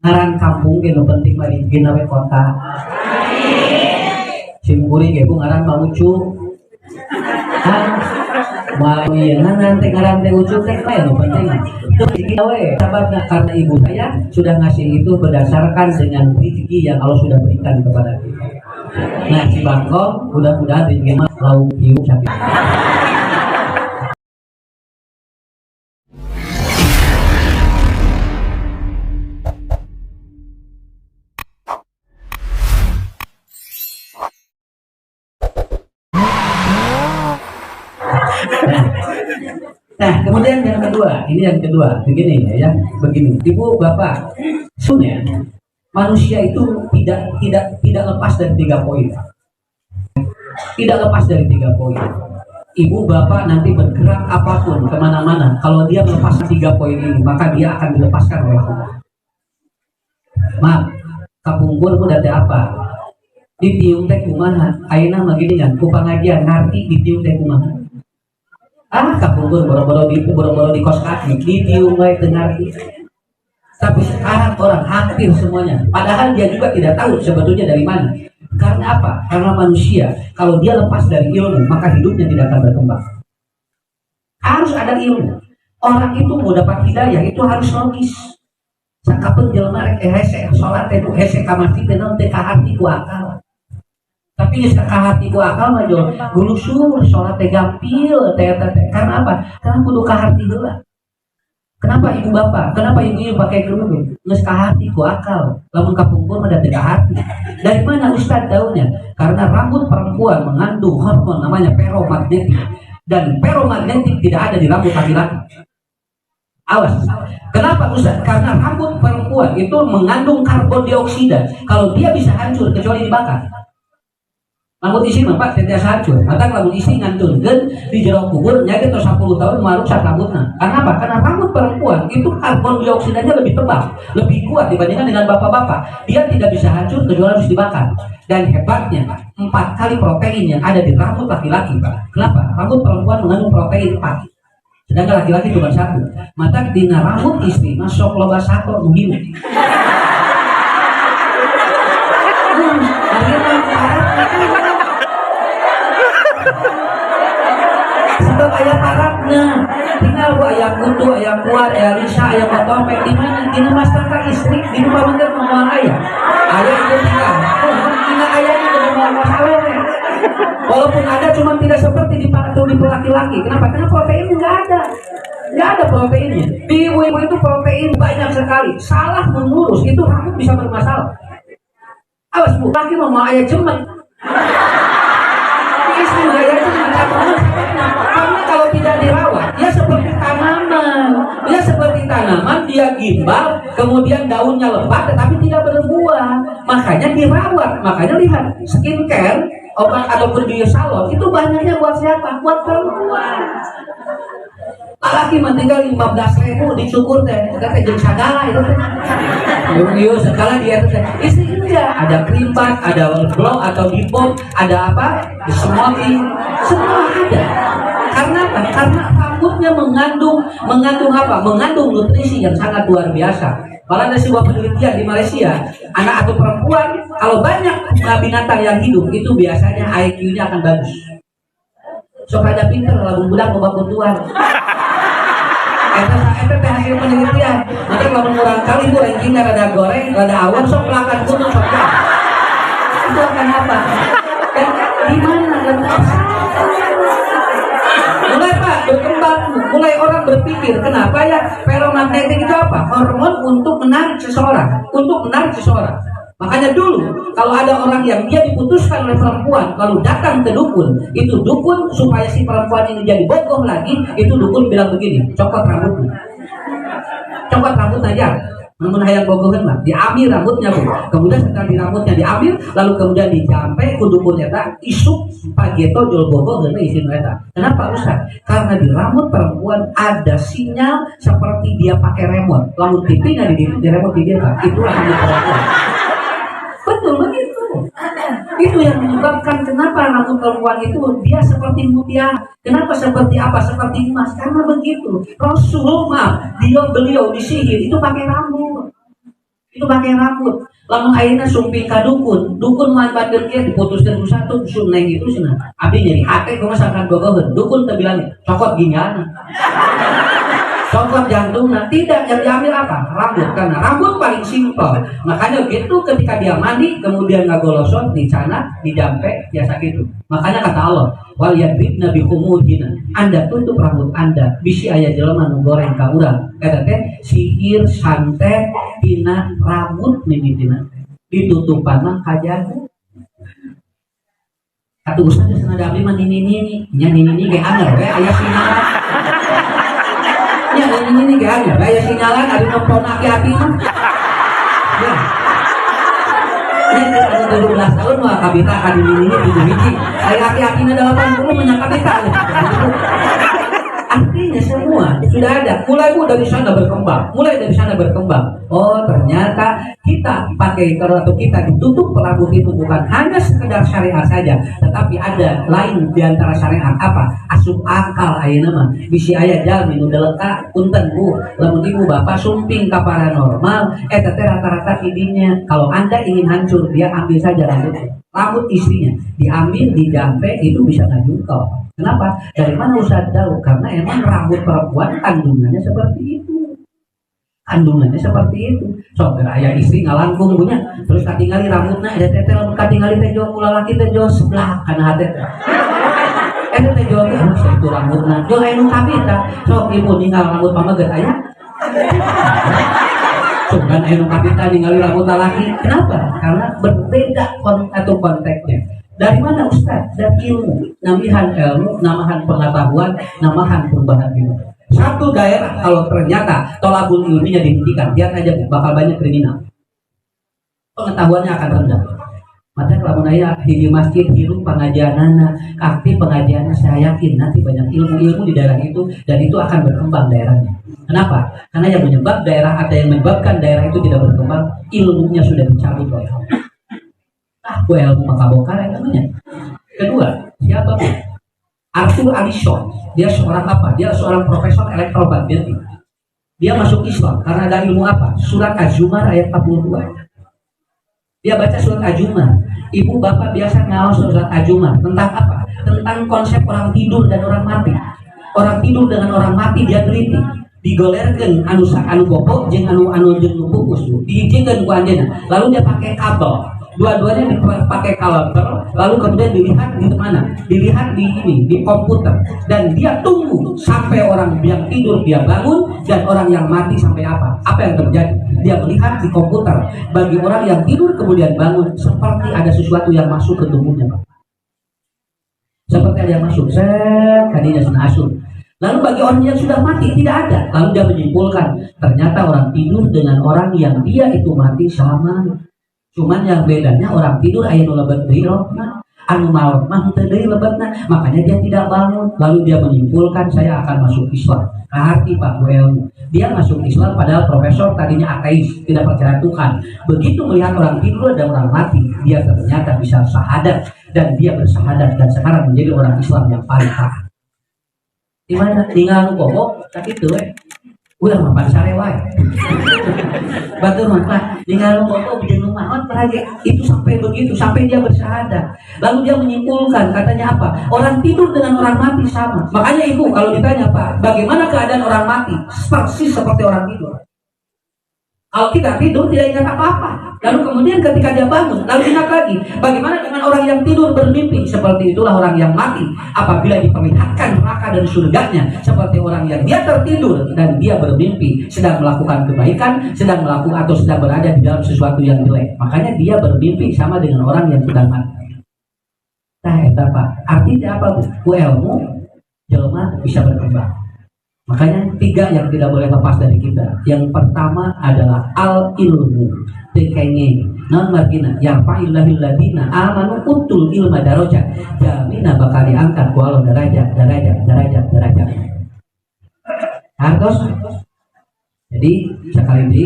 ngaran kampung ge nu penting mah di nawe kota. Simkuring ge ku ngaran mah ucu. Mau iya nanti ngaran teh ucu teh nu penting. Itu we sababna karena ibu saya sudah ngasih itu berdasarkan dengan rezeki yang Allah sudah berikan kepada kita. Nah, si bangkong mudah-mudahan rezeki mah lauk hiu sapi. Nah, kemudian yang kedua, ini yang kedua, begini ya, begini, ibu bapak, sebenarnya manusia itu tidak lepas dari 3 poin, tidak lepas dari 3 poin. Ibu bapak nanti bergerak apapun kemana-mana, kalau dia melepaskan 3 poin ini, maka dia akan dilepaskan oleh Allah. Maaf, kapungkur pun ada apa? Ditiung teh kumaha, ayeuna mah gini kan, ku pangajian ngarti ditiung teh kumaha. Kapungkur boro-boro di kos kaki ditiung baik dengar. Tapi sekarang orang hampir semuanya, padahal dia juga tidak tahu sebetulnya dari mana. Karena apa? Karena manusia kalau dia lepas dari ilmu maka hidupnya tidak akan berkembang. Harus ada ilmu. Orang itu mau dapat hidayah itu harus logis. Sakapeun jelema rek hese salat teh hese ka masjid teh naon teh ka hati ku akal. Tapi geus ka hati ku akal mah jo gulusur salat teh gampil teh karena apa? Karena kudu ka hati heula. Kenapa ibu bapak? Kenapa ibu pakai kerudung? Geus ka hati ku akal. Lamun kapungkur mah teh ka hati. Dari mana Ustaz tahunya? Karena rambut perempuan mengandung hormon namanya feromagnetik dan feromagnetik tidak ada di rambut laki-laki. Awas. Kenapa Ustaz? Karena rambut perempuan itu mengandung karbon dioksida. Kalau dia bisa hancur kecuali dibakar. Rambut isi mah Pak tidak hancur. Maka rambut isi ngantunkeun di jero kubur nya kita 10 tahun marusak rambutna. Karena apa? Karena rambut perempuan itu karbon dioksidanya lebih tebal, lebih kuat dibandingkan dengan bapak-bapak. Dia tidak bisa hancur kecuali harus dibakar. Dan hebatnya 4 kali protein yang ada di rambut laki-laki, Pak. Kenapa? Rambut perempuan mengandung protein 4. Sedangkan laki-laki cuma 1. Mata dina rambut istri masuk loba 1 mungkin. Sebab ayah parapna, tinggal bu ayah kutu, ayah kuat, ayah lisa, ayah potopek di mana? Di rumah tangga istri, di rumah menteri ngomong ayah. Ayah itu tinggal, tinggal ayahnya udah mau masalah. Walaupun ada, cuma tidak seperti di laki-laki. Kenapa? Karena proteinnya nggak ada proteinnya. Di ibu-ibu itu protein banyak sekali. Salah mengurus itu rambut bisa bermasalah. Awas bu, laki mau ayah cemen. Istri ayah cemen, karena kalau tidak dirawat, dia seperti tanaman. Dia gimbal, kemudian daunnya lebat, tetapi tidak berbuah. Makanya dirawat. Makanya lihat skincare, obat ataupun beauty salon itu banyaknya buat siapa? Buat perempuan. Laki mah tinggal 15.000 dicukur teh, kita jeung sagala itu teh. Yo segala dia teh. Istri enggak, ada krimbat, ada glow atau dipom, ada apa? Semua ada. Karena apa? Karena rambutnya mengandung apa? Mengandung nutrisi yang sangat luar biasa. Malah ada sebuah penelitian di Malaysia, anak atau perempuan kalau banyak binatang yang hidup itu biasanya IQ-nya akan bagus. Supaya pinter lalu budak membangun Tuhan. Eta teh hasil penelitian. Nanti kalau kurang kali bu rankingnya rada goreng, rada awan, sok pelakan gunung sok ya. Itu akan apa? Dan di mana letak? Mulai Pak berkembang, mulai orang berpikir kenapa ya feromagnetik itu apa? Hormon untuk menarik seseorang, Makanya dulu kalau ada orang yang dia diputuskan oleh perempuan, kalau datang ke dukun, itu dukun supaya si perempuan ini jadi bogoh lagi, itu dukun bilang begini, copot rambut aja. Namun hayang bogohan mah, diambil rambutnya bu. Kemudian setelah di rambutnya diambil, lalu kemudian dijampe ku dukun eta isuk pageto jol bogoh geuna isin eta. Kenapa Ustaz? Karena di rambut perempuan ada sinyal seperti dia pakai remote. Lalu TV-nya di remote di dia, itulah rambut perempuan. Betul begitu. Itu yang menyebabkan kenapa rambut perempuan itu dia seperti mutiara. Kenapa seperti apa? Seperti emas. Karena begitu. Rasulullah beliau disihir itu pakai rambut. itu pakai rambut. Lamun ayeuna sumping ka dukun, dukun manfaatkeun kieu diputuskeun ku satu sun neng itu cenah. Abdi nyeri hate kumaha sangkan gogoheun. Dukun teh bilang cokot ginjalna. Cokot jantungnya, tidak, yang diambil apa? Rambut, karena rambut paling simpel. Makanya gitu ketika dia mandi, kemudian ngagolosot, dicana, dijampe, biasa gitu. Makanya kata Allah, wal yadribna bihumujina, Anda tutup rambut Anda, bisi aya jelema nu goreng ka urang. Kata teh sihir santet tina rambut mimitina ditutupan mah kajago. Kata ustaz cenah abdi mah nini nya nini ge anger we aya sinaran. Ya ini gak ada, kayak sinyalan ada nempel hati mah. Ya, ini ada 17 tahun mah kabita kan ini 7 biji. Kayak hati-hati ada 80 menyangka kita. Artinya semua sudah ada. Mulai dari sana berkembang. Oh ternyata kita pakai atau kita ditutup rambut itu bukan hanya sekedar syariat saja, tetapi ada lain diantara syariat apa? Asup akal ayeuna mah. Bisi aya jalmi nu deleka punten Bu, lamun ibu bapak sumping ka paranormal, eta teh rata-rata idinya. Kalau Anda ingin hancur, dia ambil saja rambut istrinya, diambil dijampe itu bisa ngajungkel. Kenapa? Dari mana Ustaz tahu? Karena emang rambut perempuan kandungannya seperti itu. So, aya istri ngalangkung punya, terus katingali rambutna ada tetel, katingali teh jauh kula laki teh jauh sebelah kana hate. Eta teh jauh itu rambutna, jauh anu kabita. So, ibu ninggal rambut pamaget aya. Cuman anu kabita ningali rambut laki. Kenapa? Karena berbeda atau konteksnya. Dari mana Ustaz? Dari ilmu, namahan ilmu, namahan pengetahuan, namahan perubahan ilmu. Satu daerah kalau ternyata tolabul ilminya dihentikan, lihat aja bakal banyak kriminal. Pengetahuannya akan rendah. Maka kalau naya di masjid hidup pengajianana, aktif pengajiannya, saya yakin nanti banyak ilmu-ilmu di daerah itu dan itu akan berkembang daerahnya. Kenapa? Karena yang menyebabkan daerah itu tidak berkembang, ilmunya sudah dicabut oleh Allah. Gue ilmu makabokar namanya. Kedua, siapa Bu? Arthur Allison. Dia seorang apa? Dia seorang profesor elektromagnetik. Dia masuk Islam karena ada ilmu apa? Surat Az-Zumar ayat 42. Dia baca surat Az-Zumar. Ibu bapak biasa ngawas surat Az-Zumar tentang apa? Tentang konsep orang tidur dan orang mati. Orang tidur dengan orang mati dia teliti. Digolerkeun anu bobo jeung anu jeung pupus. Diijikeun ku anjeunna. Lalu dia pakai kabel. Dua-duanya dipakai kalender, lalu kemudian dilihat di mana? Dilihat di komputer, dan dia tunggu sampai orang yang tidur dia bangun dan orang yang mati sampai apa? Apa yang terjadi? Dia melihat di komputer. Bagi orang yang tidur kemudian bangun, seperti ada sesuatu yang masuk ke tubuhnya. Seperti ada yang masuk, kadinya senasur. Lalu bagi orang yang sudah mati tidak ada. Lalu dia menyimpulkan ternyata orang tidur dengan orang yang dia itu mati sama. Cuman yang bedanya orang tidur aya nu lebet deui rohna, anu maot mah teu deui lebetna, makanya dia tidak bangun. Lalu dia menyimpulkan saya akan masuk Islam. Hati Pak ilmu. Dia masuk Islam padahal profesor tadinya ateis, tidak percaya Tuhan. Begitu melihat orang tidur dan orang mati, dia ternyata bisa syahadat dan dia bersahadat dan sekarang menjadi orang Islam yang paling taat. Di mana tinggal nu bobo tak itu udah mapan sare wae. Batur mah tinggal foto jeung maot lagi itu sampai begitu sampai dia bersyahadat. Lalu dia menyimpulkan katanya apa? Orang tidur dengan orang mati sama. Makanya ibu kalau ditanya Pak, bagaimana keadaan orang mati? Persis seperti orang tidur. Kalau kita tidur tidak ingat apa-apa. Lalu kemudian ketika dia bangun, lalu ingat lagi. Bagaimana dengan orang yang tidur bermimpi? Seperti itulah orang yang mati. Apabila diperlihatkan neraka dan surganya, seperti orang yang dia tertidur dan dia bermimpi, sedang melakukan kebaikan, sedang melakukan atau sedang berada di dalam sesuatu yang jelek. Makanya dia bermimpi sama dengan orang yang sedang mati. Nah, itu Pak. Artinya apa? Ilmu, jelma bisa berkembang. Makanya 3 yang tidak boleh lepas dari kita. Yang pertama adalah al-ilmu. Tekenge non margina yang fa'illahil ladina amanu utul ilma darajat. Jamina bakal diangkat walau derajat. Hartos. Jadi sekali ini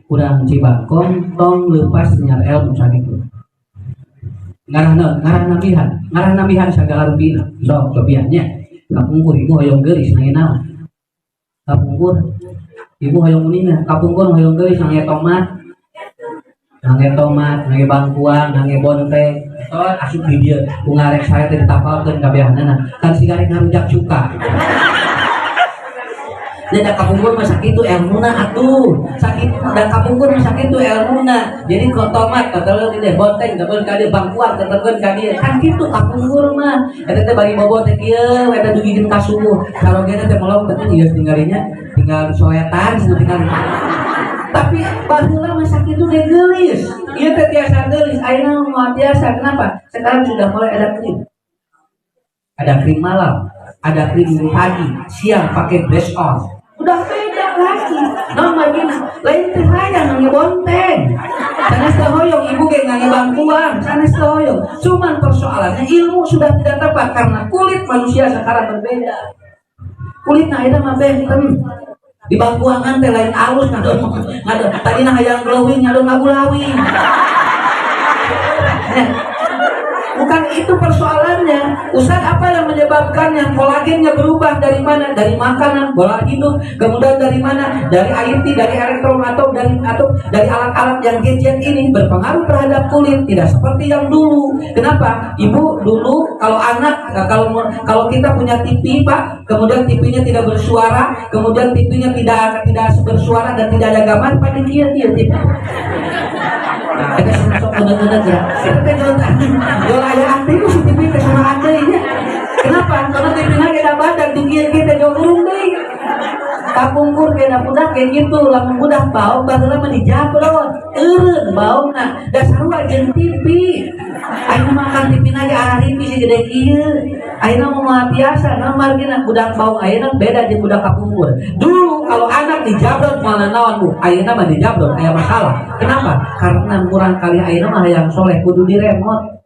kurang cibangkong tong lepas nyar ilmu sakitu. Ngarah namihan segala rupina. So cobiannya kapungkur ibu hoyong geulis naeuna. Kapungkur ibu hoyong uningan kapungkur hoyong geulis nang tomat Nangge tomat, nangge bangkuang, nangge bonteng. Oh, asup di dia, ngarek saya teh ditapalkeun kabehanana. Kan si garek ngarujak cuka. Dan kapungkur mah sakitu ilmuna atuh. Sakit dan kapungkur mah sakitu ilmuna. Jadi kok tomat kateuleuh di bonteng, kateuleuh ka dieu bangkuang, kateuleuh ka dieu. Kan kitu kapungkur mah. Eta teh bari bobot teh kieu, eta dugikeun ka subuh. Sarogena teh molong teh geus tinggalinya tinggal soetan tinggal. Tapi baheula mah sakitu ge geulis. Ieu teh tiasa geulis, ayeuna mah biasa. Kenapa? Sekarang sudah mulai ada krim. Ada krim malam, ada krim pagi, siang pakai blush on. Udah beda lagi. Nomor gini, lain teh hayang ngange bonteng. Sanes teh hoyong ibu ge ngange bangkuang, sanes teh hoyong. Cuman persoalannya ilmu sudah tidak tepat karena kulit manusia sekarang berbeda. Kulitna ayeuna mah benten. Di bangkuangan teh lain alus ngadon. Tadina hayang glowing ngadon ngabulawing. Bukan itu persoalannya. Ustaz, apa yang menyebabkannya? Kolagennya berubah dari mana? Dari makanan, pola hidup, kemudian dari mana? Dari IT, dari elektron atau dari alat-alat yang gadget ini berpengaruh terhadap kulit. Tidak seperti yang dulu. Kenapa? Ibu dulu kalau anak kalau kita punya TV, Pak, kemudian TV-nya tidak bersuara, kemudian TV-nya tidak bersuara dan tidak ada gambar, pada dia TV. Ada sok bener-bener ya. Kita jontan. Yo aya aktif si TV teh sama adeunya. Kenapa? Karena TV-na ge da badag dugian kita jauh urung deui. Kapungkur ge da budak ge gitu, lamun budak bau baheula mah dijabrot. Eureun bauna. Da sarua jeung TV. Ayeuna makan TV-na ge araripi si gede kieu. Ayeuna mah biasa, gambar gina budak bau ayeuna beda jeung budak kapungkur. Dulu kalau anak dijabrot malah naon Bu? Ayeuna mah dijabrot aya masalah. Kenapa? Karena murang kali ayeuna mah hayang soleh kudu diremot.